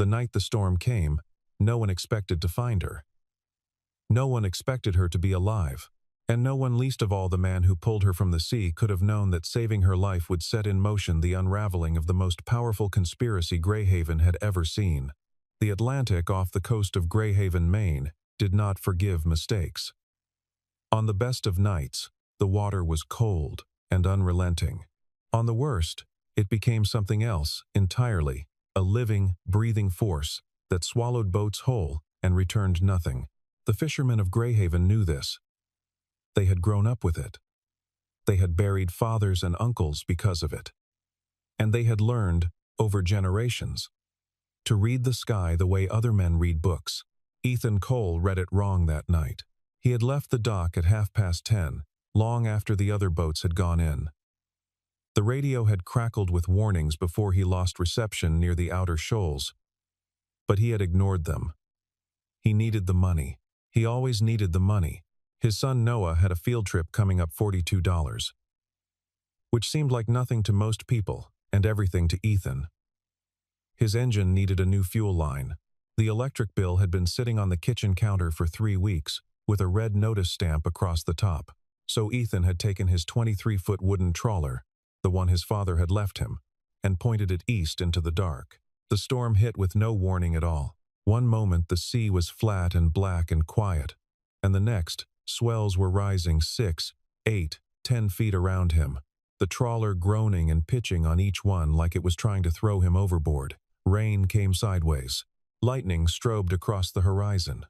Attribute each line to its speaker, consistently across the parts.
Speaker 1: The night the storm came, no one expected to find her. No one expected her to be alive, and no one, least of all the man who pulled her from the sea, could have known that saving her life would set in motion the unraveling of the most powerful conspiracy Greyhaven had ever seen. The Atlantic off the coast of Greyhaven, Maine, did not forgive mistakes. On the best of nights, the water was cold and unrelenting. On the worst, it became something else entirely, a living, breathing force that swallowed boats whole and returned nothing. The fishermen of Greyhaven knew this. They had grown up with it. They had buried fathers and uncles because of it. And they had learned, over generations, to read the sky the way other men read books. Ethan Cole read it wrong that night. He had left the dock at 10:30, long after the other boats had gone in. The radio had crackled with warnings before he lost reception near the outer shoals, but he had ignored them. He needed the money. He always needed the money. His son Noah had a field trip coming up, $42, which seemed like nothing to most people and everything to Ethan. His engine needed a new fuel line. The electric bill had been sitting on the kitchen counter for 3 weeks, with a red notice stamp across the top. So Ethan had taken his 23-foot wooden trawler, the one his father had left him, and pointed it east into the dark. The storm hit with no warning at all. One moment the sea was flat and black and quiet, and the next, swells were rising 6, 8, 10 feet around him, the trawler groaning and pitching on each one like it was trying to throw him overboard. Rain came sideways. Lightning strobed across the horizon.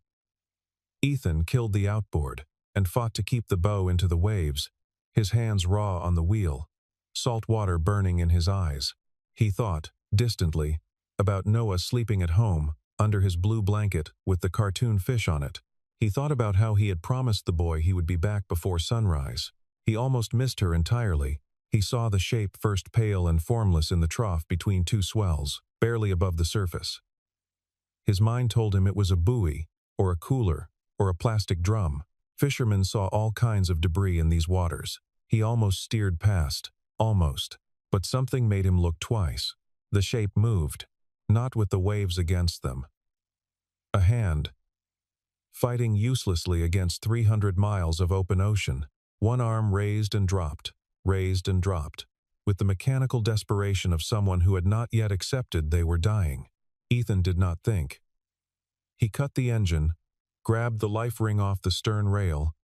Speaker 1: Ethan killed the outboard and fought to keep the bow into the waves, his hands raw on the wheel, salt water burning in his eyes. He thought, distantly, about Noah sleeping at home, under his blue blanket with the cartoon fish on it. He thought about how he had promised the boy he would be back before sunrise. He almost missed her entirely. He saw the shape first pale and formless in the trough between two swells, barely above the surface. His mind told him it was a buoy, or a cooler, or a plastic drum. Fishermen saw all kinds of debris in these waters. He almost steered past, almost, but something made him look twice. The shape moved, not with the waves against them. A hand, fighting uselessly against 300 miles of open ocean, one arm raised and dropped, with the mechanical desperation of someone who had not yet accepted they were dying. Ethan did not think. He cut the engine, grabbed the life ring off the stern rail,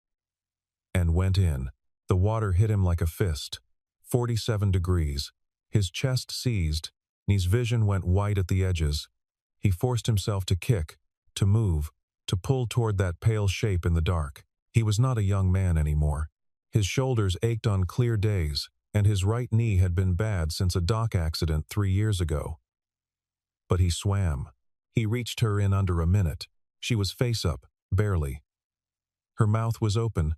Speaker 1: and went in. The water hit him like a fist. 47 degrees. His chest seized, and his vision went white at the edges. He forced himself to kick, to move, to pull toward that pale shape in the dark. He was not a young man anymore. His shoulders ached on clear days, and his right knee had been bad since a dock accident 3 years ago. But he swam. He reached her in under a minute. She was face up, barely. Her mouth was open,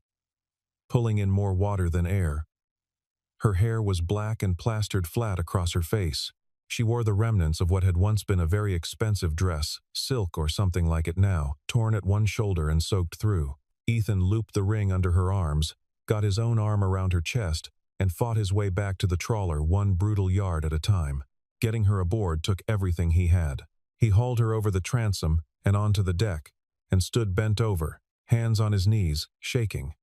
Speaker 1: pulling in more water than air. Her hair was black and plastered flat across her face. She wore the remnants of what had once been a very expensive dress, silk or something like it now, torn at one shoulder and soaked through. Ethan looped the ring under her arms, got his own arm around her chest, and fought his way back to the trawler one brutal yard at a time. Getting her aboard took everything he had. He hauled her over the transom and onto the deck, and stood bent over, hands on his knees, shaking.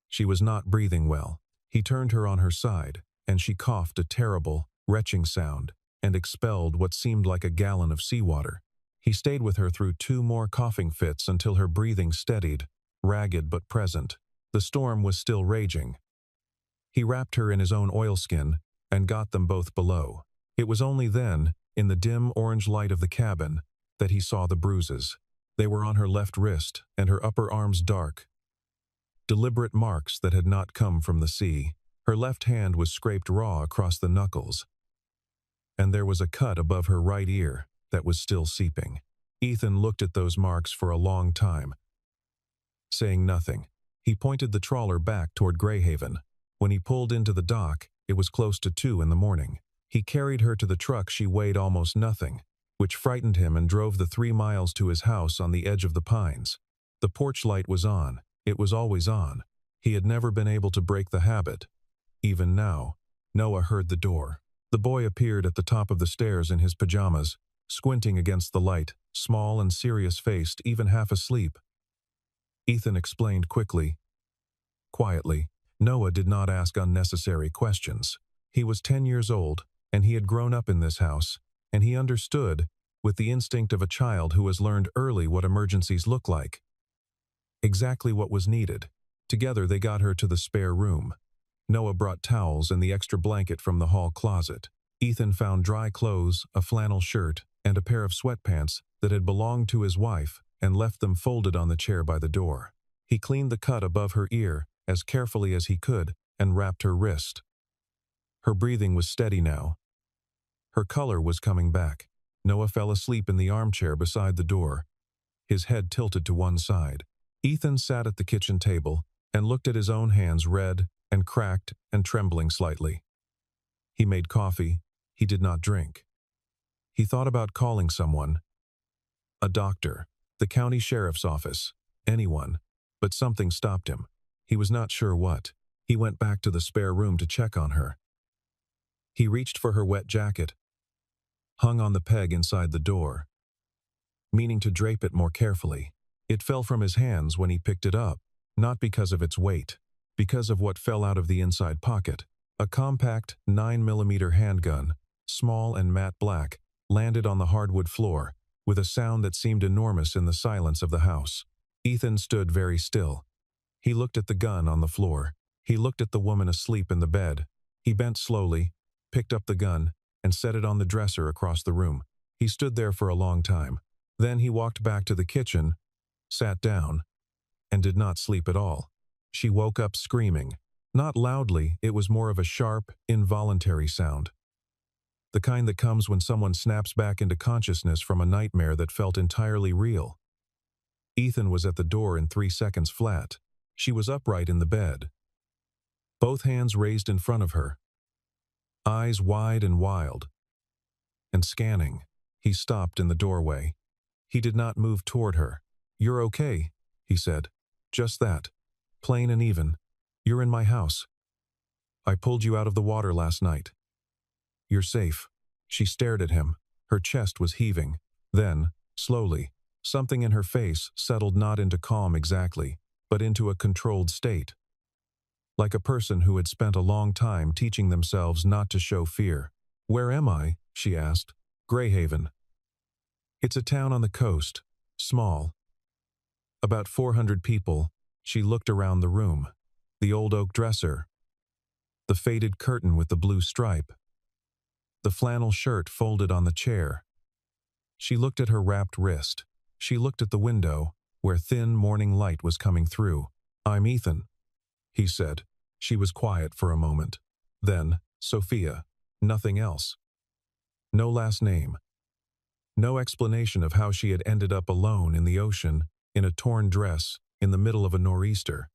Speaker 1: She was not breathing well. He turned her on her side, and she coughed a terrible, retching sound, and expelled what seemed like a gallon of seawater. He stayed with her through 2 more coughing fits until her breathing steadied, ragged but present. The storm was still raging. He wrapped her in his own oilskin and got them both below. It was only then, in the dim orange light of the cabin, that he saw the bruises. They were on her left wrist and her upper arms dark. Deliberate marks that had not come from the sea. Her left hand was scraped raw across the knuckles. And there was a cut above her right ear that was still seeping. Ethan looked at those marks for a long time, saying nothing. He pointed the trawler back toward Greyhaven. When he pulled into the dock, it was close to 2 in the morning. He carried her to the truck. She weighed almost nothing, which frightened him, and drove the 3 miles to his house on the edge of the pines. The porch light was on. It was always on. He had never been able to break the habit. Even now, Noah heard the door. The boy appeared at the top of the stairs in his pajamas, squinting against the light, small and serious-faced, even half asleep. Ethan explained quickly, quietly. Noah did not ask unnecessary questions. He was 10 years old, and he had grown up in this house, and he understood, with the instinct of a child who has learned early what emergencies look like, exactly what was needed. Together they got her to the spare room. Noah brought towels and the extra blanket from the hall closet. Ethan found dry clothes, a flannel shirt, and a pair of sweatpants that had belonged to his wife and left them folded on the chair by the door. He cleaned the cut above her ear as carefully as he could and wrapped her wrist. Her breathing was steady now. Her color was coming back. Noah fell asleep in the armchair beside the door, his head tilted to one side. Ethan sat at the kitchen table and looked at his own hands, red and cracked and trembling slightly. He made coffee. He did not drink. He thought about calling someone. A doctor, the county sheriff's office, anyone. But something stopped him. He was not sure what. He went back to the spare room to check on her. He reached for her wet jacket, hung on the peg inside the door, meaning to drape it more carefully. It fell from his hands when he picked it up, not because of its weight, because of what fell out of the inside pocket. A compact 9mm handgun, small and matte black, landed on the hardwood floor, with a sound that seemed enormous in the silence of the house. Ethan stood very still. He looked at the gun on the floor. He looked at the woman asleep in the bed. He bent slowly, picked up the gun, and set it on the dresser across the room. He stood there for a long time. Then he walked back to the kitchen, sat down, and did not sleep at all. She woke up screaming. Not loudly, it was more of a sharp, involuntary sound. The kind that comes when someone snaps back into consciousness from a nightmare that felt entirely real. Ethan was at the door in 3 seconds flat. She was upright in the bed, both hands raised in front of her, eyes wide and wild, and scanning. He stopped in the doorway. He did not move toward her. "You're okay," he said. "Just that. Plain and even. You're in my house. I pulled you out of the water last night. You're safe." She stared at him. Her chest was heaving. Then, slowly, something in her face settled not into calm exactly, but into a controlled state. Like a person who had spent a long time teaching themselves not to show fear. "Where am I?" she asked. "Greyhaven. It's a town on the coast. Small. About 400 people." She looked around the room. The old oak dresser. The faded curtain with the blue stripe. The flannel shirt folded on the chair. She looked at her wrapped wrist. She looked at the window, where thin morning light was coming through. "I'm Ethan," he said. She was quiet for a moment. Then, Sophia. Nothing else. No last name. No explanation of how she had ended up alone in the ocean, in a torn dress, in the middle of a nor'easter.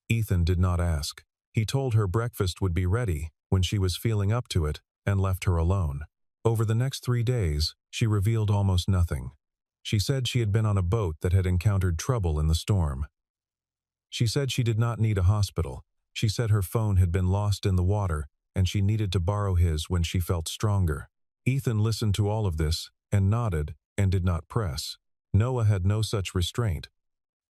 Speaker 1: Ethan did not ask. He told her breakfast would be ready when she was feeling up to it and left her alone. Over the next 3 days, she revealed almost nothing. She said she had been on a boat that had encountered trouble in the storm. She said she did not need a hospital. She said her phone had been lost in the water and she needed to borrow his when she felt stronger. Ethan listened to all of this and nodded and did not press. Noah had no such restraint,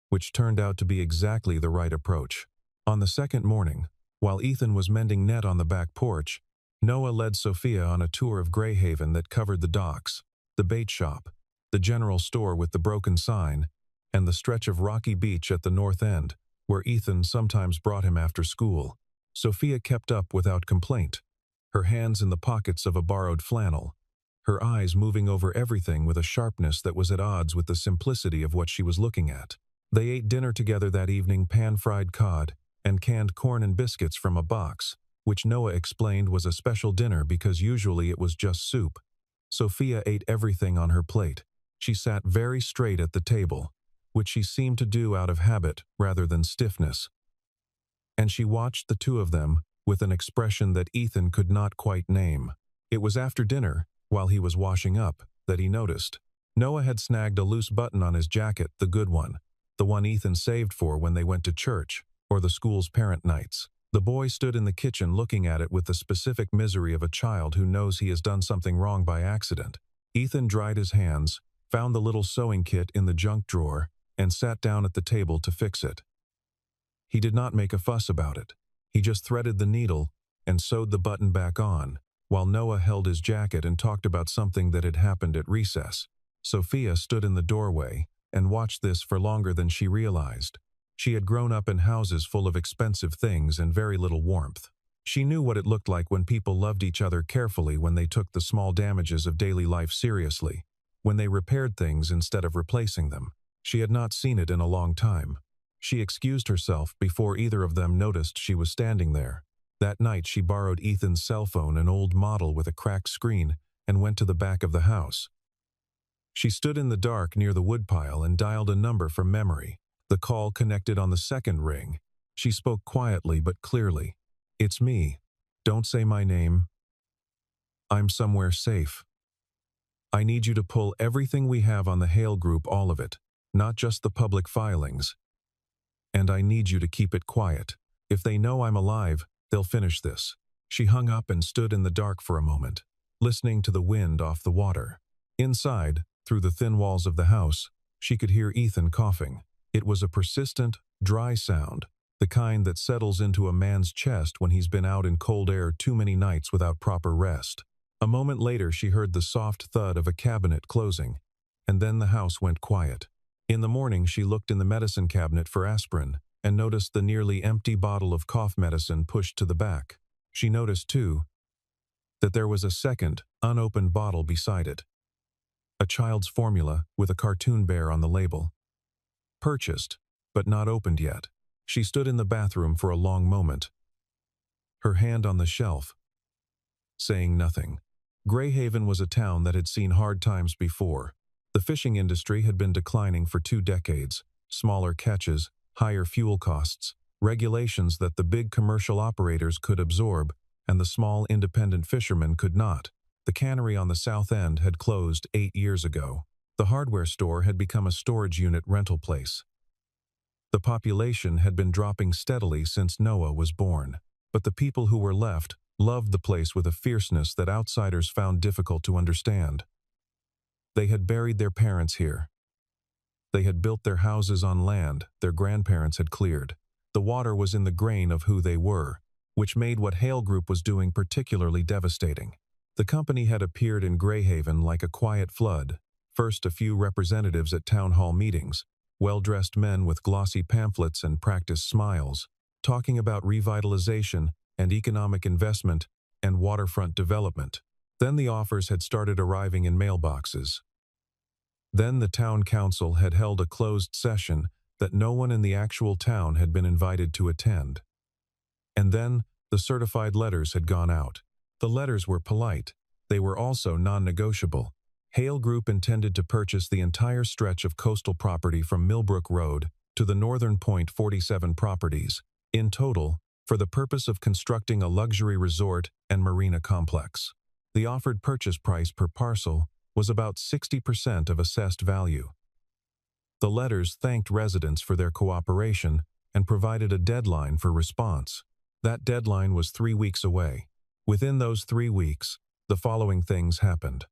Speaker 1: which turned out to be exactly the right approach. On the second morning, while Ethan was mending net on the back porch, Noah led Sophia on a tour of Greyhaven that covered the docks, the bait shop, the general store with the broken sign, and the stretch of rocky beach at the north end, where Ethan sometimes brought him after school. Sophia kept up without complaint, her hands in the pockets of a borrowed flannel, her eyes moving over everything with a sharpness that was at odds with the simplicity of what she was looking at. They ate dinner together that evening, pan-fried cod and canned corn and biscuits from a box, which Noah explained was a special dinner because usually it was just soup. Sophia ate everything on her plate. She sat very straight at the table, which she seemed to do out of habit rather than stiffness. And she watched the two of them with an expression that Ethan could not quite name. It was after dinner, while he was washing up, that he noticed. Noah had snagged a loose button on his jacket, the good one, the one Ethan saved for when they went to church, or the school's parent nights. The boy stood in the kitchen looking at it with the specific misery of a child who knows he has done something wrong by accident. Ethan dried his hands, found the little sewing kit in the junk drawer, and sat down at the table to fix it. He did not make a fuss about it. He just threaded the needle and sewed the button back on, while Noah held his jacket and talked about something that had happened at recess. Sophia stood in the doorway and watched this for longer than she realized. She had grown up in houses full of expensive things and very little warmth. She knew what it looked like when people loved each other carefully, when they took the small damages of daily life seriously, when they repaired things instead of replacing them. She had not seen it in a long time. She excused herself before either of them noticed she was standing there. That night she borrowed Ethan's cell phone, an old model with a cracked screen, and went to the back of the house. She stood in the dark near the woodpile and dialed a number from memory. The call connected on the second ring. She spoke quietly but clearly. "It's me. Don't say my name. I'm somewhere safe. I need you to pull everything we have on the Hale Group, all of it, not just the public filings. And I need you to keep it quiet. If they know I'm alive, they'll finish this." She hung up and stood in the dark for a moment, listening to the wind off the water. Inside, through the thin walls of the house, she could hear Ethan coughing. It was a persistent, dry sound, the kind that settles into a man's chest when he's been out in cold air too many nights without proper rest. A moment later she heard the soft thud of a cabinet closing, and then the house went quiet. In the morning she looked in the medicine cabinet for aspirin and noticed the nearly empty bottle of cough medicine pushed to the back. She noticed, too, that there was a second, unopened bottle beside it. A child's formula with a cartoon bear on the label. Purchased, but not opened yet. She stood in the bathroom for a long moment, her hand on the shelf, saying nothing. Greyhaven was a town that had seen hard times before. The fishing industry had been declining for 2 decades. Smaller catches, higher fuel costs, regulations that the big commercial operators could absorb and the small independent fishermen could not. The cannery on the south end had closed 8 years ago. The hardware store had become a storage unit rental place. The population had been dropping steadily since Noah was born, but the people who were left loved the place with a fierceness that outsiders found difficult to understand. They had buried their parents here. They had built their houses on land their grandparents had cleared. The water was in the grain of who they were, which made what Hale Group was doing particularly devastating. The company had appeared in Greyhaven like a quiet flood. First, a few representatives at town hall meetings, well-dressed men with glossy pamphlets and practiced smiles, talking about revitalization and economic investment and waterfront development. Then the offers had started arriving in mailboxes. Then the town council had held a closed session that no one in the actual town had been invited to attend. And then the certified letters had gone out. The letters were polite. They were also non-negotiable. Hale Group intended to purchase the entire stretch of coastal property from Millbrook Road to the northern point, 47 properties, in total, for the purpose of constructing a luxury resort and marina complex. The offered purchase price per parcel was about 60% of assessed value. The letters thanked residents for their cooperation and provided a deadline for response. That deadline was 3 weeks away. Within those 3 weeks, the following things happened.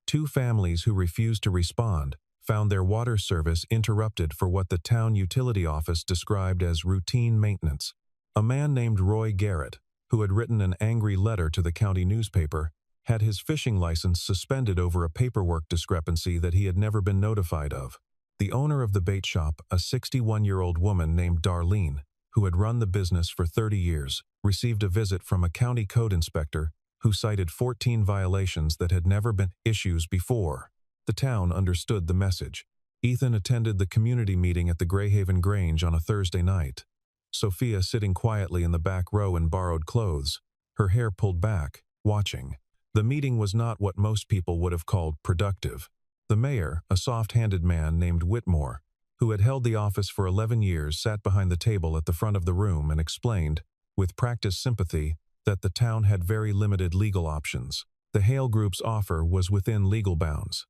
Speaker 1: 2 families who refused to respond found their water service interrupted for what the town utility office described as routine maintenance. A man named Roy Garrett, who had written an angry letter to the county newspaper, had his fishing license suspended over a paperwork discrepancy that he had never been notified of. The owner of the bait shop, a 61-year-old woman named Darlene, who had run the business for 30 years, received a visit from a county code inspector who cited 14 violations that had never been issues before. The town understood the message. Ethan attended the community meeting at the Greyhaven Grange on a Thursday night. Sophia sitting quietly in the back row in borrowed clothes, her hair pulled back, watching. The meeting was not what most people would have called productive. The mayor, a soft-handed man named Whitmore, who had held the office for 11 years, sat behind the table at the front of the room and explained, with practiced sympathy, that the town had very limited legal options. The Hale Group's offer was within legal bounds.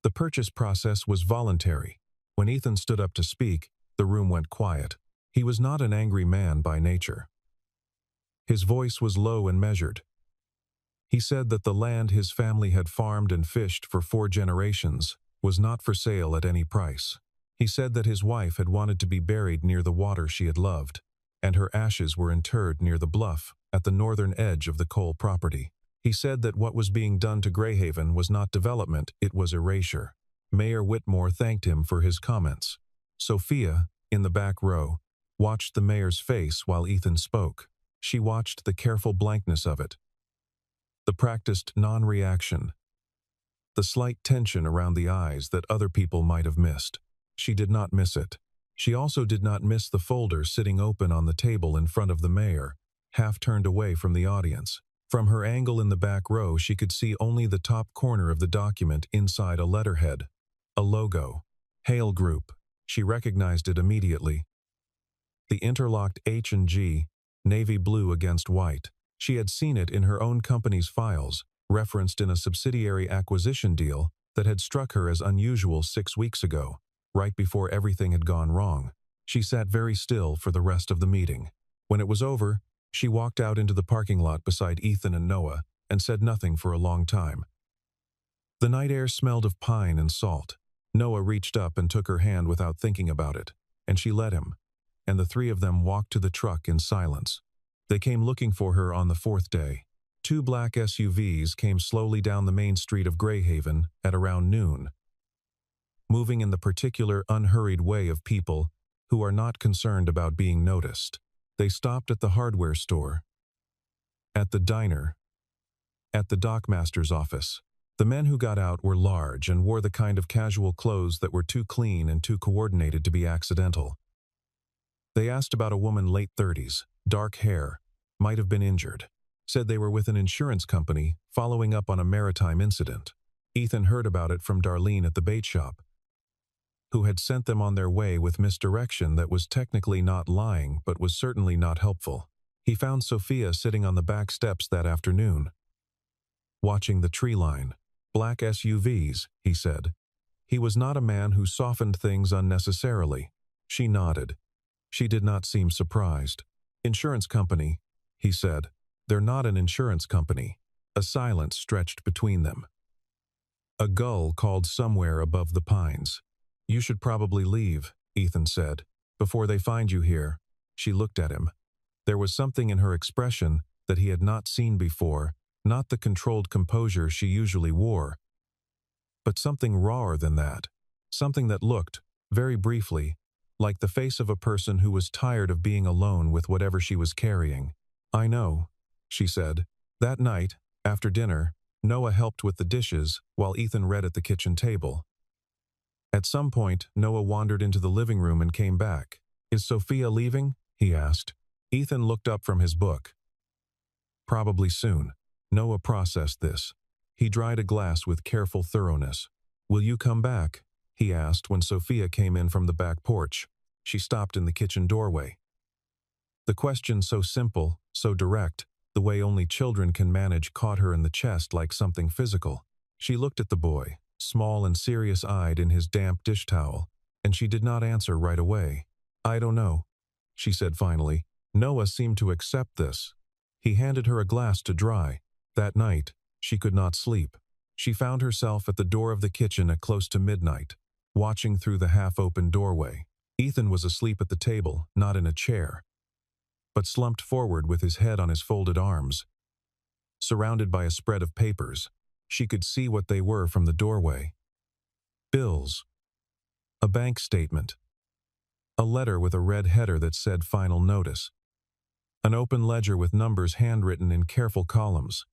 Speaker 1: The purchase process was voluntary. When Ethan stood up to speak, the room went quiet. He was not an angry man by nature. His voice was low and measured. He said that the land his family had farmed and fished for 4 generations was not for sale at any price. He said that his wife had wanted to be buried near the water she had loved, and her ashes were interred near the bluff at the northern edge of the coal property. He said that what was being done to Greyhaven was not development, it was erasure. Mayor Whitmore thanked him for his comments. Sophia, in the back row, watched the mayor's face while Ethan spoke. She watched the careful blankness of it, the practiced non-reaction, the slight tension around the eyes that other people might have missed. She did not miss it. She also did not miss the folder sitting open on the table in front of the mayor, half turned away from the audience. From her angle in the back row, she could see only the top corner of the document inside a letterhead. A logo. Hale Group. She recognized it immediately. The interlocked H and G, navy blue against white. She had seen it in her own company's files, referenced in a subsidiary acquisition deal that had struck her as unusual 6 weeks ago, right before everything had gone wrong. She sat very still for the rest of the meeting. When it was over, she walked out into the parking lot beside Ethan and Noah and said nothing for a long time. The night air smelled of pine and salt. Noah reached up and took her hand without thinking about it, and she let him, and the three of them walked to the truck in silence. They came looking for her on the 4th day. 2 black SUVs came slowly down the main street of Greyhaven at around noon, moving in the particular unhurried way of people who are not concerned about being noticed. They stopped at the hardware store, at the diner, at the dockmaster's office. The men who got out were large and wore the kind of casual clothes that were too clean and too coordinated to be accidental. They asked about a woman late 30s, dark hair, might have been injured. Said they were with an insurance company following up on a maritime incident. Ethan heard about it from Darlene at the bait shop, who had sent them on their way with misdirection that was technically not lying but was certainly not helpful. He found Sophia sitting on the back steps that afternoon, watching the tree line. Black SUVs, he said. He was not a man who softened things unnecessarily. She nodded. She did not seem surprised. Insurance company, he said. They're not an insurance company. A silence stretched between them. A gull called somewhere above the pines. You should probably leave, Ethan said, before they find you here. She looked at him. There was something in her expression that he had not seen before, not the controlled composure she usually wore, but something rawer than that, something that looked, very briefly, like the face of a person who was tired of being alone with whatever she was carrying. I know, she said. That night, after dinner, Noah helped with the dishes while Ethan read at the kitchen table. At some point, Noah wandered into the living room and came back. Is Sophia leaving? He asked. Ethan looked up from his book. Probably soon. Noah processed this. He dried a glass with careful thoroughness. Will you come back? He asked when Sophia came in from the back porch. She stopped in the kitchen doorway. The question, so simple, so direct, the way only children can manage, caught her in the chest like something physical. She looked at the boy, small and serious-eyed in his damp dish towel, and she did not answer right away. I don't know, she said finally. Noah seemed to accept this. He handed her a glass to dry. That night, she could not sleep. She found herself at the door of the kitchen at close to midnight, watching through the half-open doorway. Ethan was asleep at the table, not in a chair, but slumped forward with his head on his folded arms. Surrounded by a spread of papers, she could see what they were from the doorway. Bills. A bank statement. A letter with a red header that said final notice. An open ledger with numbers handwritten in careful columns.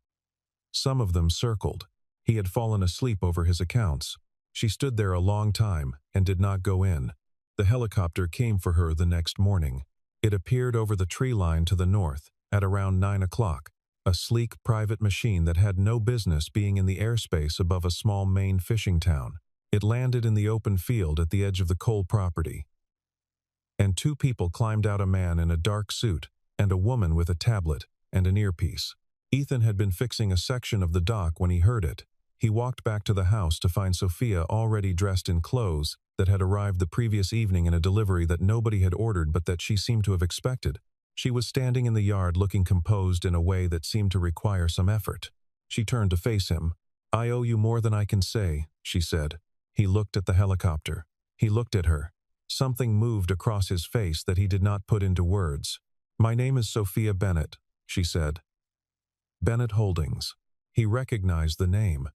Speaker 1: Some of them circled. He had fallen asleep over his accounts. She stood there a long time and did not go in. The helicopter came for her the next morning. It appeared over the tree line to the north at around 9 o'clock. A sleek private machine that had no business being in the airspace above a small Maine fishing town. It landed in the open field at the edge of the coal property. And 2 people climbed out, a man in a dark suit and a woman with a tablet and an earpiece. Ethan had been fixing a section of the dock when he heard it. He walked back to the house to find Sophia already dressed in clothes that had arrived the previous evening in a delivery that nobody had ordered but that she seemed to have expected. She was standing in the yard looking composed in a way that seemed to require some effort. She turned to face him. "I owe you more than I can say," she said. He looked at the helicopter. He looked at her. Something moved across his face that he did not put into words. "My name is Sophia Bennett," she said. Bennett Holdings. He recognized the name.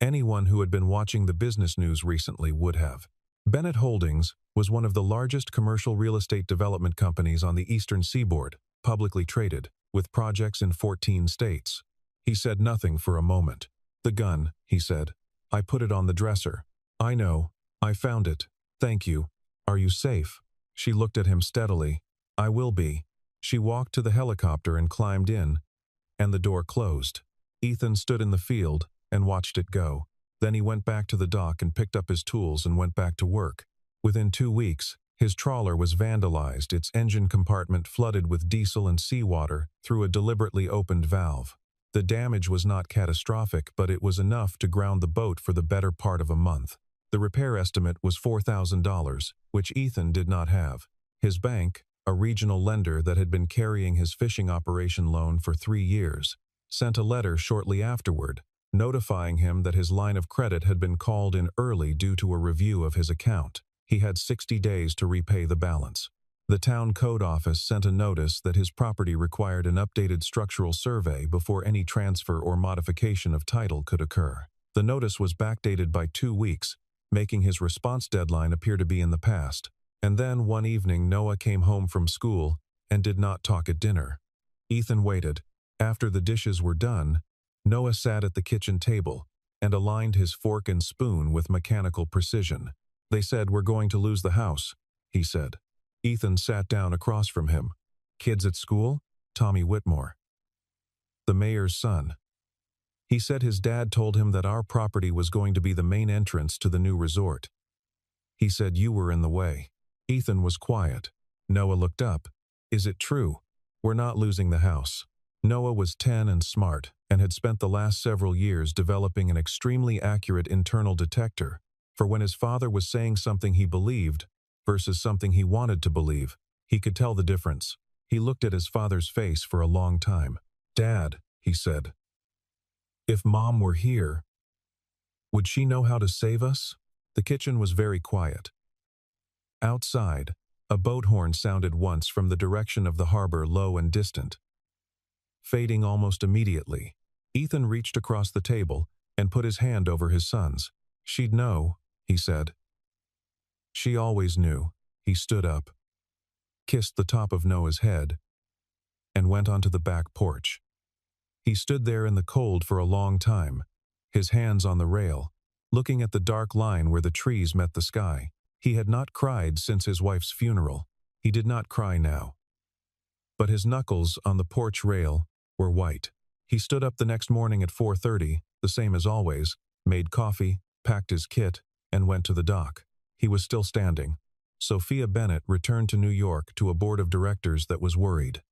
Speaker 1: Anyone who had been watching the business news recently would have. Bennett Holdings was one of the largest commercial real estate development companies on the eastern seaboard, publicly traded, with projects in 14 states. He said nothing for a moment. "The gun," he said. "I put it on the dresser." "I know. I found it. Thank you. Are you safe?" She looked at him steadily. "I will be." She walked to the helicopter and climbed in, and the door closed. Ethan stood in the field and watched it go. Then he went back to the dock and picked up his tools and went back to work. Within 2 weeks, his trawler was vandalized, its engine compartment flooded with diesel and seawater through a deliberately opened valve. The damage was not catastrophic, but it was enough to ground the boat for the better part of a month. The repair estimate was $4,000, which Ethan did not have. His bank, a regional lender that had been carrying his fishing operation loan for 3 years, sent a letter shortly afterward, notifying him that his line of credit had been called in early due to a review of his account. He had 60 days to repay the balance. The town code office sent a notice that his property required an updated structural survey before any transfer or modification of title could occur. The notice was backdated by 2 weeks, making his response deadline appear to be in the past. And then one evening Noah came home from school and did not talk at dinner. Ethan waited. After the dishes were done, Noah sat at the kitchen table and aligned his fork and spoon with mechanical precision. "They said we're going to lose the house," he said. Ethan sat down across from him. "Kids at school?" "Tommy Whitmore, the mayor's son. He said his dad told him that our property was going to be the main entrance to the new resort. He said you were in the way." Ethan was quiet. Noah looked up. "Is it true? We're not losing the house." Noah was 10 and smart, and had spent the last several years developing an extremely accurate internal detector for when his father was saying something he believed versus something he wanted to believe. He could tell the difference. He looked at his father's face for a long time. "Dad," he said, "if Mom were here, would she know how to save us?" The kitchen was very quiet. Outside, a boat horn sounded once from the direction of the harbor, low and distant. Fading almost immediately, Ethan reached across the table and put his hand over his son's. "She'd know," he said. "She always knew." He stood up, kissed the top of Noah's head, and went onto the back porch. He stood there in the cold for a long time, his hands on the rail, looking at the dark line where the trees met the sky. He had not cried since his wife's funeral. He did not cry now. But his knuckles on the porch rail were white. He stood up the next morning at 4:30, the same as always, made coffee, packed his kit, and went to the dock. He was still standing. Sophia Bennett returned to New York to a board of directors that was worried.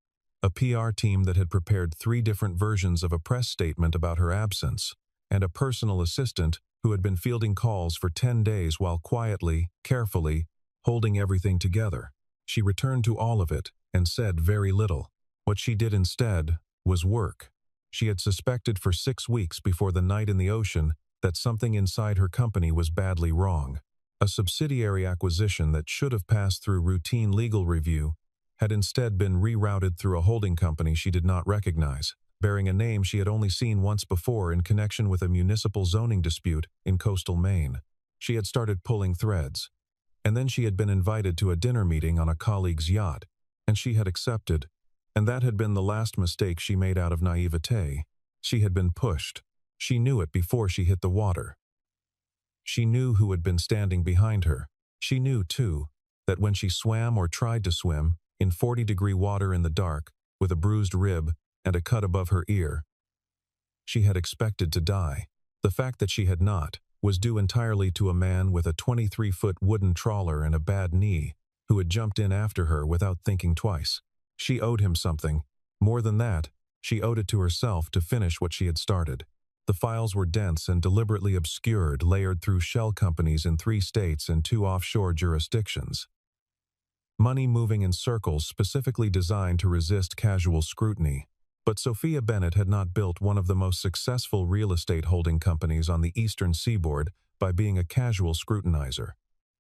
Speaker 1: A PR team that had prepared 3 different versions of a press statement about her absence, and a personal assistant who had been fielding calls for 10 days while quietly, carefully, holding everything together. She returned to all of it and said very little. What she did instead was work. She had suspected for 6 weeks before the night in the ocean that something inside her company was badly wrong. A subsidiary acquisition that should have passed through routine legal review had instead been rerouted through a holding company she did not recognize, bearing a name she had only seen once before in connection with a municipal zoning dispute in coastal Maine. She had started pulling threads, and then she had been invited to a dinner meeting on a colleague's yacht, and she had accepted, and that had been the last mistake she made out of naivete. She had been pushed. She knew it before she hit the water. She knew who had been standing behind her. She knew, too, that when she swam or tried to swim, in 40-degree water in the dark, with a bruised rib and a cut above her ear, she had expected to die. The fact that she had not was due entirely to a man with a 23-foot wooden trawler and a bad knee, who had jumped in after her without thinking twice. She owed him something. More than that, she owed it to herself to finish what she had started. The files were dense and deliberately obscured, layered through shell companies in 3 states and 2 offshore jurisdictions. Money moving in circles specifically designed to resist casual scrutiny. But Sophia Bennett had not built one of the most successful real estate holding companies on the eastern seaboard by being a casual scrutinizer.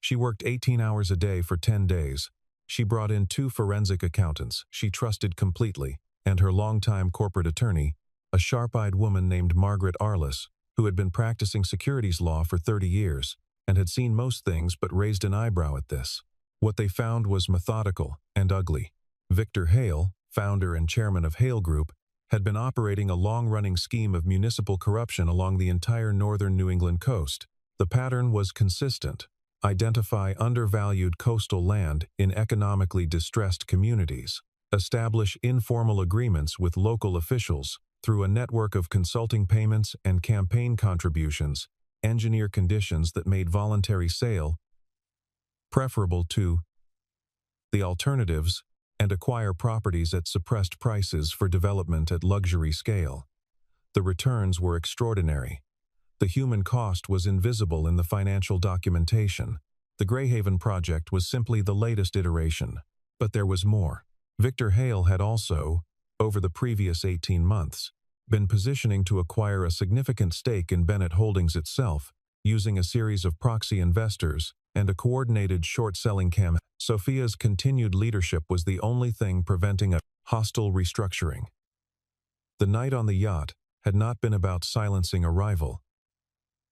Speaker 1: She worked 18 hours a day for 10 days. She brought in 2 forensic accountants she trusted completely, and her longtime corporate attorney, a sharp-eyed woman named Margaret Arliss, who had been practicing securities law for 30 years and had seen most things but raised an eyebrow at this. What they found was methodical and ugly. Victor Hale, founder and chairman of Hale Group, had been operating a long-running scheme of municipal corruption along the entire northern New England coast. The pattern was consistent: identify undervalued coastal land in economically distressed communities, establish informal agreements with local officials through a network of consulting payments and campaign contributions, engineer conditions that made voluntary sale preferable to the alternatives, and acquire properties at suppressed prices for development at luxury scale. The returns were extraordinary. The human cost was invisible in the financial documentation. The Greyhaven project was simply the latest iteration. But there was more. Victor Hale had also, over the previous 18 months, been positioning to acquire a significant stake in Bennett Holdings itself, using a series of proxy investors and a coordinated short-selling campaign. Sophia's continued leadership was the only thing preventing a hostile restructuring. The night on the yacht had not been about silencing a rival.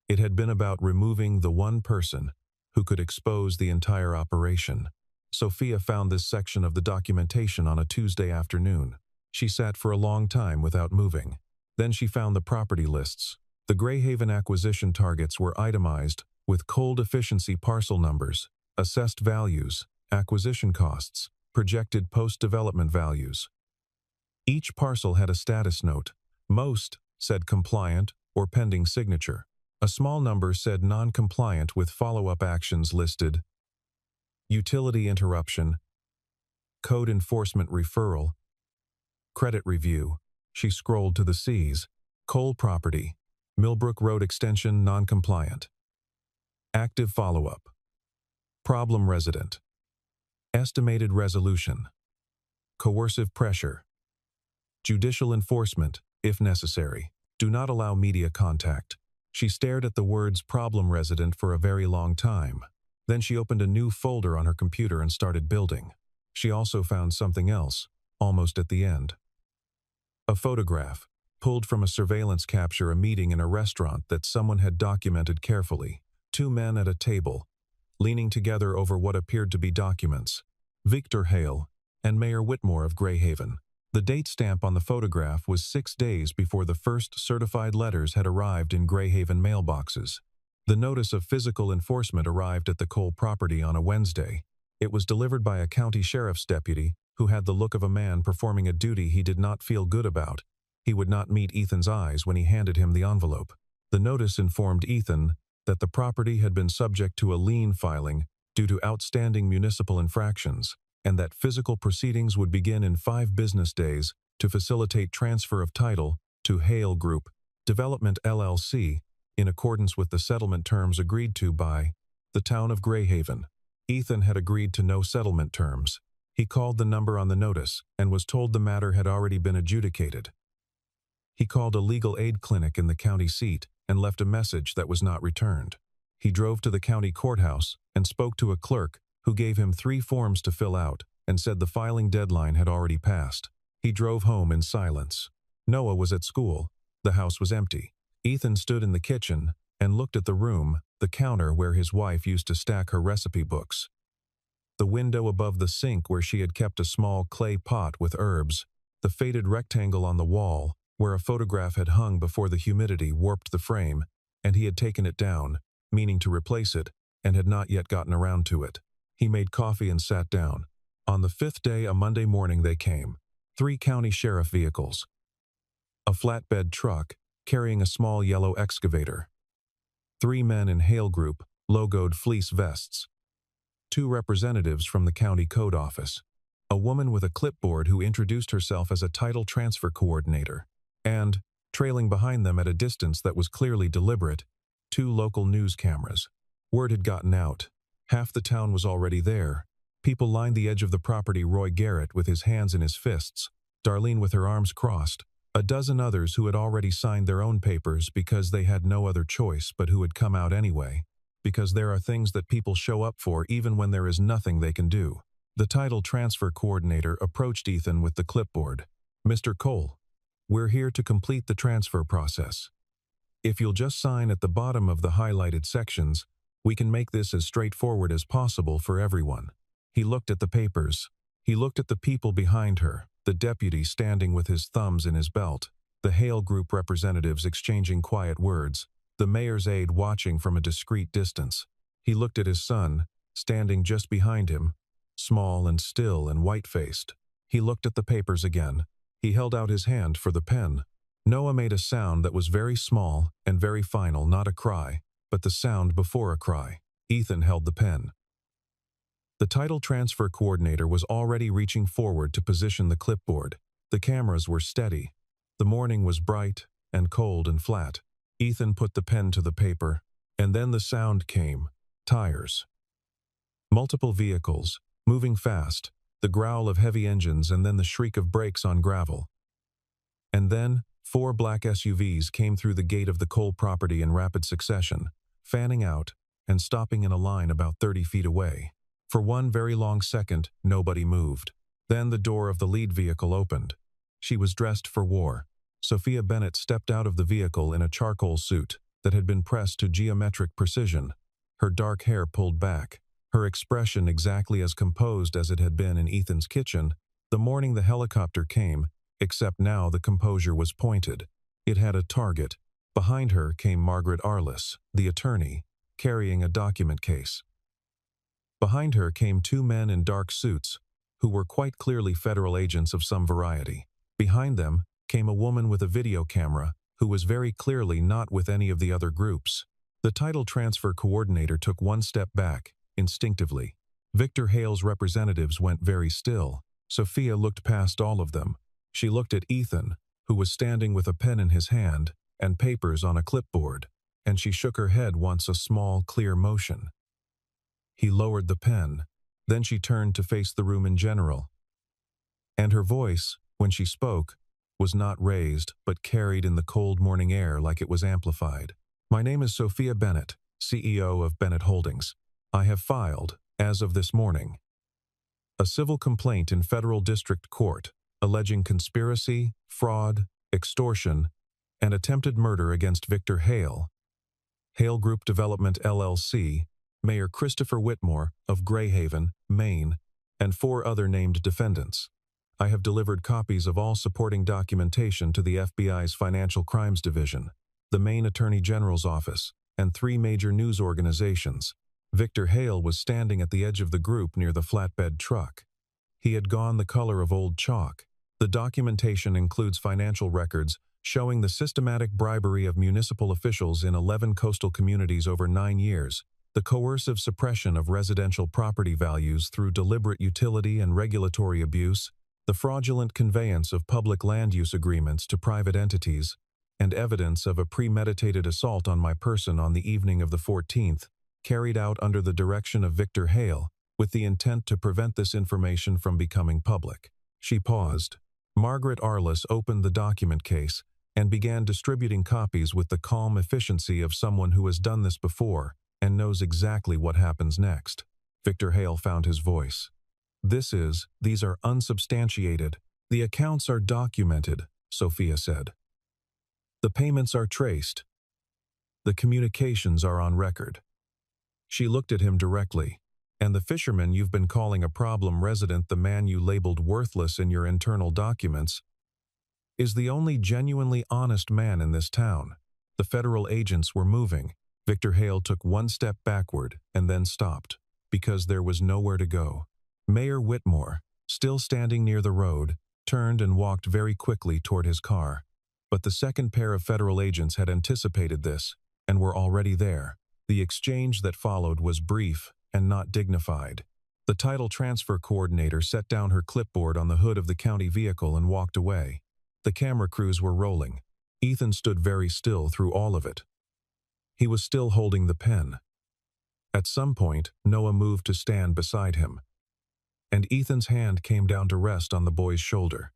Speaker 1: It had been about removing the one person who could expose the entire operation. Sophia found this section of the documentation on a Tuesday afternoon. She sat for a long time without moving. Then she found the property lists. The Greyhaven acquisition targets were itemized with cold efficiency parcel numbers, assessed values, acquisition costs, projected post-development values. Each parcel had a status note. Most said compliant or pending signature. A small number said non-compliant with follow-up actions listed: utility interruption, code enforcement referral, credit review. She scrolled to the C's. Coal property, Millbrook Road extension non-compliant. Active follow-up. Problem resident. Estimated resolution. Coercive pressure. Judicial enforcement, if necessary. Do not allow media contact. She stared at the words problem resident for a very long time. Then she opened a new folder on her computer and started building. She also found something else, almost at the end. A photograph, pulled from a surveillance capture a meeting in a restaurant that someone had documented carefully. 2 men at a table, leaning together over what appeared to be documents. Victor Hale and Mayor Whitmore of Greyhaven. The date stamp on the photograph was 6 days before the first certified letters had arrived in Greyhaven mailboxes. The notice of physical enforcement arrived at the Cole property on a Wednesday. It was delivered by a county sheriff's deputy who had the look of a man performing a duty he did not feel good about. He would not meet Ethan's eyes when he handed him the envelope. The notice informed Ethan that the property had been subject to a lien filing due to outstanding municipal infractions, and that physical proceedings would begin in 5 business days to facilitate transfer of title to Hale Group Development LLC, in accordance with the settlement terms agreed to by the town of Greyhaven. Ethan had agreed to no settlement terms. He called the number on the notice and was told the matter had already been adjudicated. He called a legal aid clinic in the county seat and left a message that was not returned. He drove to the county courthouse and spoke to a clerk who gave him 3 forms to fill out and said the filing deadline had already passed. He drove home in silence. Noah was at school. The house was empty. Ethan stood in the kitchen and looked at the room, the counter where his wife used to stack her recipe books, the window above the sink where she had kept a small clay pot with herbs, the faded rectangle on the wall where a photograph had hung before the humidity warped the frame, and he had taken it down, meaning to replace it, and had not yet gotten around to it. He made coffee and sat down. On the 5th day, a Monday morning, they came. 3 county sheriff vehicles. A flatbed truck carrying a small yellow excavator. 3 men in Hale Group, logoed fleece vests. 2 representatives from the county code office. A woman with a clipboard who introduced herself as a title transfer coordinator. And, trailing behind them at a distance that was clearly deliberate, 2 local news cameras. Word had gotten out. Half the town was already there. People lined the edge of the property. Roy Garrett, with his hands in his fists, Darlene with her arms crossed, a dozen others who had already signed their own papers because they had no other choice but who had come out anyway, because there are things that people show up for even when there is nothing they can do. The title transfer coordinator approached Ethan with the clipboard. "Mr. Cole, we're here to complete the transfer process. If you'll just sign at the bottom of the highlighted sections, we can make this as straightforward as possible for everyone." He looked at the papers. He looked at the people behind her, the deputy standing with his thumbs in his belt, the Hale Group representatives exchanging quiet words, the mayor's aide watching from a discreet distance. He looked at his son, standing just behind him, small and still and white-faced. He looked at the papers again. He held out his hand for the pen. Noah made a sound that was very small and very final, not a cry, but the sound before a cry. Ethan held the pen. The title transfer coordinator was already reaching forward to position the clipboard. The cameras were steady. The morning was bright and cold and flat. Ethan put the pen to the paper, and then the sound came. Tires. Multiple vehicles, moving fast, the growl of heavy engines and then the shriek of brakes on gravel. And then 4 black SUVs came through the gate of the Cole property in rapid succession, fanning out and stopping in a line about 30 feet away. For one very long second, nobody moved. Then the door of the lead vehicle opened. She was dressed for war. Sophia Bennett stepped out of the vehicle in a charcoal suit that had been pressed to geometric precision, her dark hair pulled back, her expression exactly as composed as it had been in Ethan's kitchen the morning the helicopter came, except now the composure was pointed. It had a target. Behind her came Margaret Arliss, the attorney, carrying a document case. Behind her came 2 men in dark suits, who were quite clearly federal agents of some variety. Behind them came a woman with a video camera, who was very clearly not with any of the other groups. The title transfer coordinator took one step back, instinctively. Victor Hale's representatives went very still. Sophia looked past all of them. She looked at Ethan, who was standing with a pen in his hand and papers on a clipboard, and she shook her head once, a small, clear motion. He lowered the pen. Then she turned to face the room in general. And her voice, when she spoke, was not raised but carried in the cold morning air like it was amplified. "My name is Sophia Bennett, CEO of Bennett Holdings. I have filed, as of this morning, a civil complaint in federal district court alleging conspiracy, fraud, extortion, and attempted murder against Victor Hale, Hale Group Development LLC, Mayor Christopher Whitmore of Greyhaven, Maine, and 4 other named defendants. I have delivered copies of all supporting documentation to the FBI's Financial Crimes Division, the Maine Attorney General's office, and 3 major news organizations." Victor Hale was standing at the edge of the group near the flatbed truck. He had gone the color of old chalk. The documentation includes financial records showing the systematic bribery of municipal officials in 11 coastal communities over 9 years, the coercive suppression of residential property values through deliberate utility and regulatory abuse, the fraudulent conveyance of public land use agreements to private entities, and evidence of a premeditated assault on my person on the evening of the 14th, carried out under the direction of Victor Hale, with the intent to prevent this information from becoming public. She paused. Margaret Arliss opened the document case and began distributing copies with the calm efficiency of someone who has done this before and knows exactly what happens next. Victor Hale found his voice. These are unsubstantiated. The accounts are documented, Sophia said. The payments are traced. The communications are on record. She looked at him directly. "And the fisherman you've been calling a problem resident, the man you labeled worthless in your internal documents, is the only genuinely honest man in this town." The federal agents were moving. Victor Hale took one step backward and then stopped, because there was nowhere to go. Mayor Whitmore, still standing near the road, turned and walked very quickly toward his car. But the second pair of federal agents had anticipated this and were already there. The exchange that followed was brief and not dignified. The title transfer coordinator set down her clipboard on the hood of the county vehicle and walked away. The camera crews were rolling. Ethan stood very still through all of it. He was still holding the pen. At some point, Noah moved to stand beside him, and Ethan's hand came down to rest on the boy's shoulder.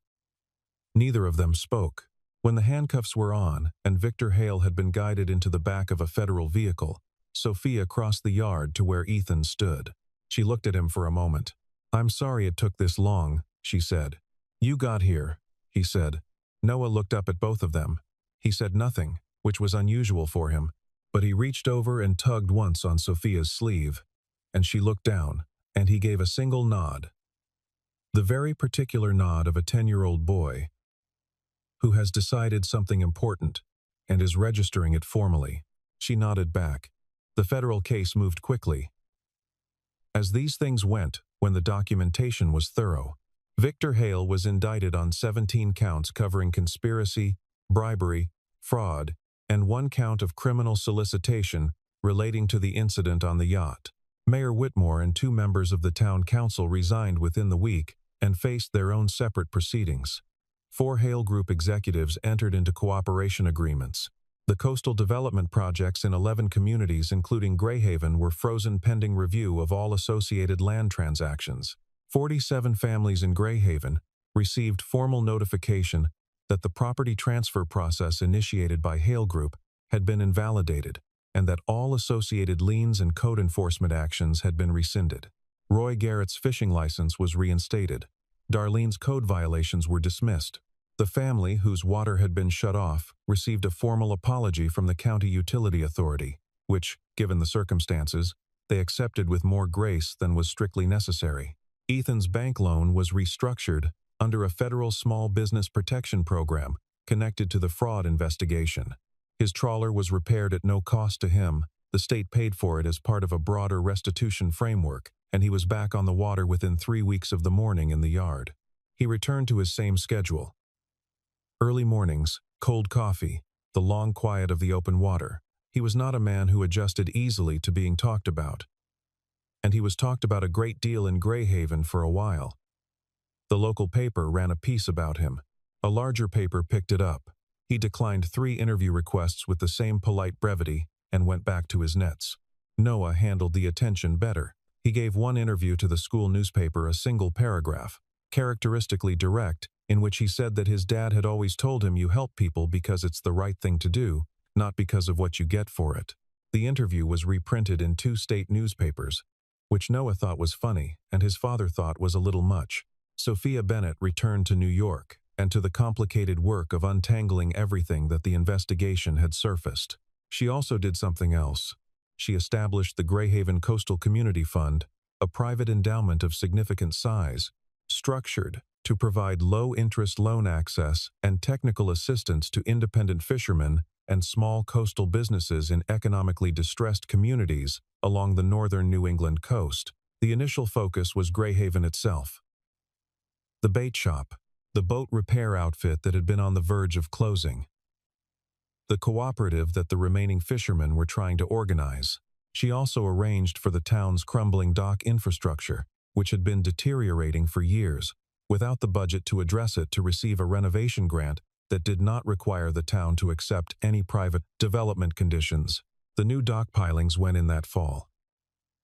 Speaker 1: Neither of them spoke. When the handcuffs were on, and Victor Hale had been guided into the back of a federal vehicle, Sophia crossed the yard to where Ethan stood. She looked at him for a moment. "I'm sorry it took this long," she said. "You got here," he said. Noah looked up at both of them. He said nothing, which was unusual for him, but he reached over and tugged once on Sophia's sleeve, and she looked down, and he gave a single nod. The very particular nod of a 10-year-old boy who has decided something important and is registering it formally. She nodded back. The federal case moved quickly. As these things went, when the documentation was thorough, Victor Hale was indicted on 17 counts covering conspiracy, bribery, fraud, and 1 count of criminal solicitation relating to the incident on the yacht. Mayor Whitmore and 2 members of the town council resigned within the week and faced their own separate proceedings. 4 Hale Group executives entered into cooperation agreements. The coastal development projects in 11 communities, including Greyhaven, were frozen pending review of all associated land transactions. 47 families in Greyhaven received formal notification that the property transfer process initiated by Hale Group had been invalidated, and that all associated liens and code enforcement actions had been rescinded. Roy Garrett's fishing license was reinstated. Darlene's code violations were dismissed. The family, whose water had been shut off, received a formal apology from the County Utility Authority, which, given the circumstances, they accepted with more grace than was strictly necessary. Ethan's bank loan was restructured under a federal small business protection program connected to the fraud investigation. His trawler was repaired at no cost to him. The state paid for it as part of a broader restitution framework, and he was back on the water within 3 weeks of the morning in the yard. He returned to his same schedule. Early mornings, cold coffee, the long quiet of the open water. He was not a man who adjusted easily to being talked about. And he was talked about a great deal in Greyhaven for a while. The local paper ran a piece about him. A larger paper picked it up. He declined 3 interview requests with the same polite brevity and went back to his nets. Noah handled the attention better. He gave one interview to the school newspaper, a single paragraph, characteristically direct, in which he said that his dad had always told him you help people because it's the right thing to do, not because of what you get for it. The interview was reprinted in 2 state newspapers, which Noah thought was funny and his father thought was a little much. Sophia Bennett returned to New York and to the complicated work of untangling everything that the investigation had surfaced. She also did something else. She established the Greyhaven Coastal Community Fund, a private endowment of significant size, structured to provide low-interest loan access and technical assistance to independent fishermen and small coastal businesses in economically distressed communities along the northern New England coast. The initial focus was Greyhaven itself. The bait shop, the boat repair outfit that had been on the verge of closing, the cooperative that the remaining fishermen were trying to organize. She also arranged for the town's crumbling dock infrastructure, which had been deteriorating for years, without the budget to address it, to receive a renovation grant that did not require the town to accept any private development conditions. The new dock pilings went in that fall.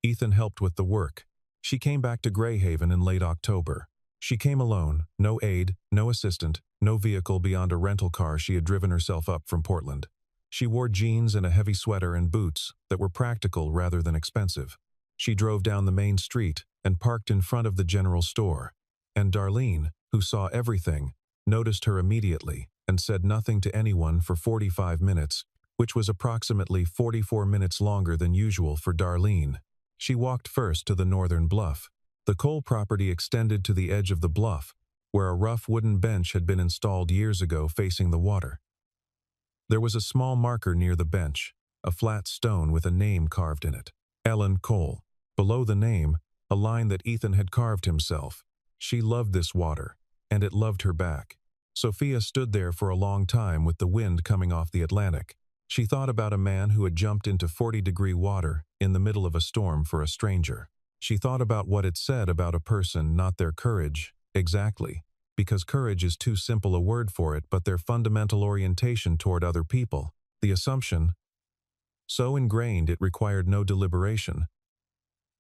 Speaker 1: Ethan helped with the work. She came back to Greyhaven in late October. She came alone, no aide, no assistant, no vehicle beyond a rental car she had driven herself up from Portland. She wore jeans and a heavy sweater and boots that were practical rather than expensive. She drove down the main street and parked in front of the general store. And Darlene, who saw everything, noticed her immediately and said nothing to anyone for 45 minutes, which was approximately 44 minutes longer than usual for Darlene. She walked first to the northern bluff. The coal property extended to the edge of the bluff, where a rough wooden bench had been installed years ago facing the water. There was a small marker near the bench, a flat stone with a name carved in it. Ellen Cole. Below the name, a line that Ethan had carved himself. She loved this water, and it loved her back. Sophia stood there for a long time with the wind coming off the Atlantic. She thought about a man who had jumped into 40-degree water in the middle of a storm for a stranger. She thought about what it said about a person, not their courage, exactly, because courage is too simple a word for it, but their fundamental orientation toward other people, the assumption, so ingrained it required no deliberation,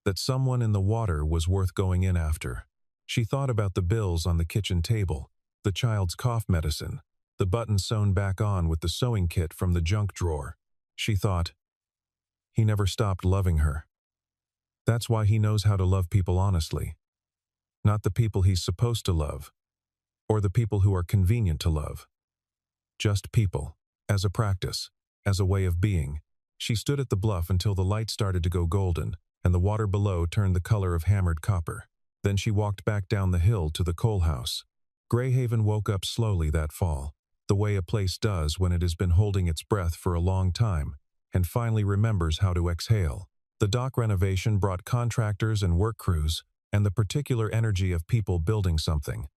Speaker 1: that someone in the water was worth going in after. She thought about the bills on the kitchen table, the child's cough medicine, the button sewn back on with the sewing kit from the junk drawer. She thought, he never stopped loving her. That's why he knows how to love people honestly. Not the people he's supposed to love, or the people who are convenient to love. Just people, as a practice, as a way of being. She stood at the bluff until the light started to go golden, and the water below turned the color of hammered copper. Then she walked back down the hill to the coal house. Greyhaven woke up slowly that fall, the way a place does when it has been holding its breath for a long time, and finally remembers how to exhale. The dock renovation brought contractors and work crews, and the particular energy of people building something.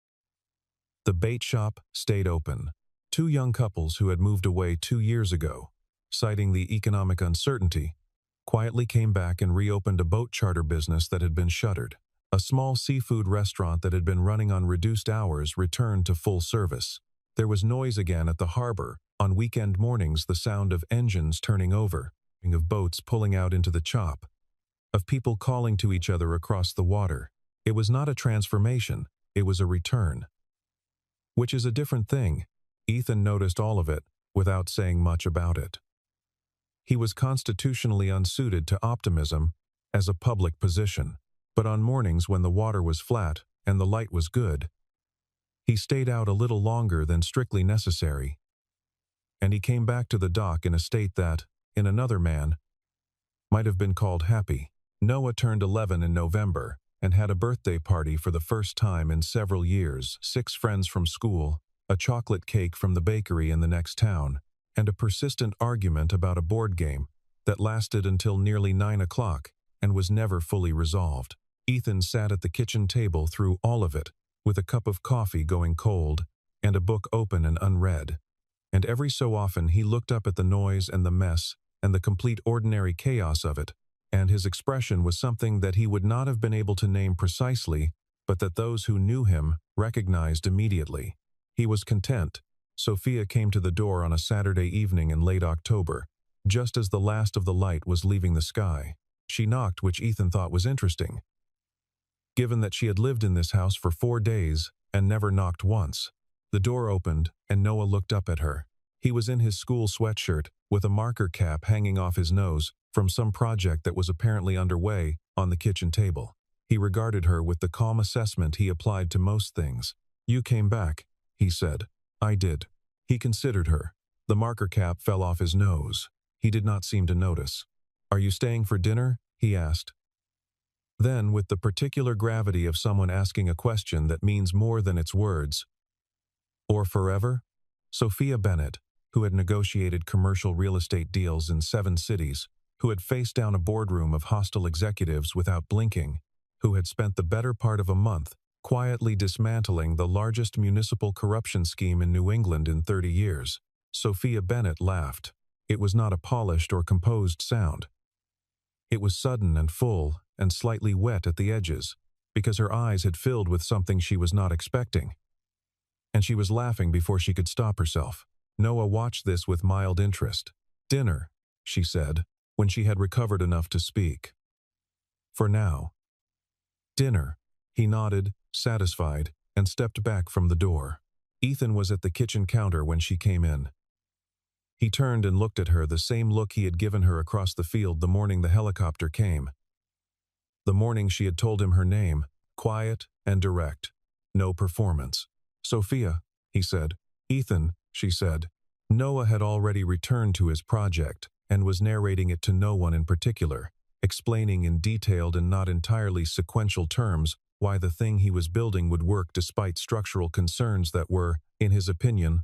Speaker 1: The bait shop stayed open. Two young couples who had moved away 2 years ago, citing the economic uncertainty, quietly came back and reopened a boat charter business that had been shuttered. A small seafood restaurant that had been running on reduced hours returned to full service. There was noise again at the harbor. On weekend mornings, the sound of engines turning over, of boats pulling out into the chop, of people calling to each other across the water. It was not a transformation, it was a return. Which is a different thing. Ethan noticed all of it, without saying much about it. He was constitutionally unsuited to optimism as a public position, but on mornings when the water was flat and the light was good, he stayed out a little longer than strictly necessary. And he came back to the dock in a state that, in another man, might have been called happy. Noah turned 11 in November and had a birthday party for the first time in several years. 6 friends from school, a chocolate cake from the bakery in the next town, and a persistent argument about a board game that lasted until nearly 9 o'clock and was never fully resolved. Ethan sat at the kitchen table through all of it, with a cup of coffee going cold and a book open and unread. And every so often he looked up at the noise and the mess and the complete ordinary chaos of it, and his expression was something that he would not have been able to name precisely, but that those who knew him recognized immediately. He was content. Sophia came to the door on a Saturday evening in late October, just as the last of the light was leaving the sky. She knocked, which Ethan thought was interesting, given that she had lived in this house for 4 days and never knocked once. The door opened, and Noah looked up at her. He was in his school sweatshirt, with a marker cap hanging off his nose from some project that was apparently underway on the kitchen table. He regarded her with the calm assessment he applied to most things. "You came back," he said. "I did." He considered her. The marker cap fell off his nose. He did not seem to notice. "Are you staying for dinner?" he asked. Then, with the particular gravity of someone asking a question that means more than its words, "Or forever?" Sophia Bennett, who had negotiated commercial real estate deals in 7 cities, who had faced down a boardroom of hostile executives without blinking, who had spent the better part of a month quietly dismantling the largest municipal corruption scheme in New England in 30 years. Sophia Bennett laughed. It was not a polished or composed sound. It was sudden and full and slightly wet at the edges, because her eyes had filled with something she was not expecting. And she was laughing before she could stop herself. Noah watched this with mild interest. "Dinner," she said, when she had recovered enough to speak. "For now." "Dinner." He nodded, satisfied, and stepped back from the door. Ethan was at the kitchen counter when she came in. He turned and looked at her, the same look he had given her across the field the morning the helicopter came. The morning she had told him her name, quiet and direct. No performance. "Sophia," he said. "Ethan," she said. Noah had already returned to his project and was narrating it to no one in particular, explaining in detailed and not entirely sequential terms why the thing he was building would work despite structural concerns that were, in his opinion,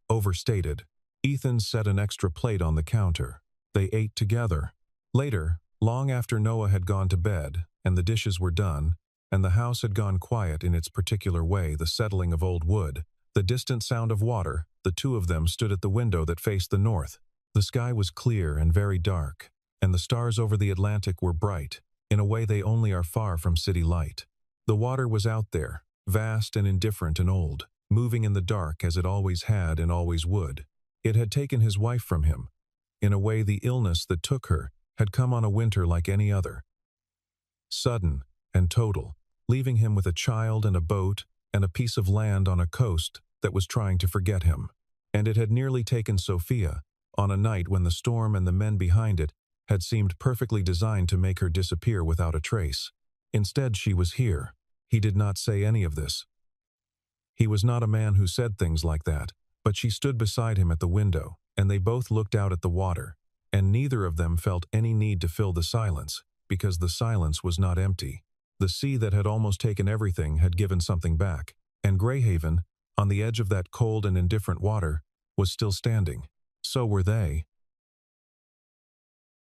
Speaker 1: overstated. Ethan set an extra plate on the counter. They ate together. Later, long after Noah had gone to bed, and the dishes were done, and the house had gone quiet in its particular way, the settling of old wood, the distant sound of water, the two of them stood at the window that faced the north. The sky was clear and very dark, and the stars over the Atlantic were bright, in a way they only are far from city light. The water was out there, vast and indifferent and old, moving in the dark as it always had and always would. It had taken his wife from him. In a way, the illness that took her had come on a winter like any other. Sudden and total, leaving him with a child and a boat and a piece of land on a coast that was trying to forget him. And it had nearly taken Sophia, on a night when the storm and the men behind it had seemed perfectly designed to make her disappear without a trace. Instead, she was here. He did not say any of this. He was not a man who said things like that, but she stood beside him at the window, and they both looked out at the water, and neither of them felt any need to fill the silence, because the silence was not empty. The sea that had almost taken everything had given something back, and Greyhaven, on the edge of that cold and indifferent water, was still standing. So were they,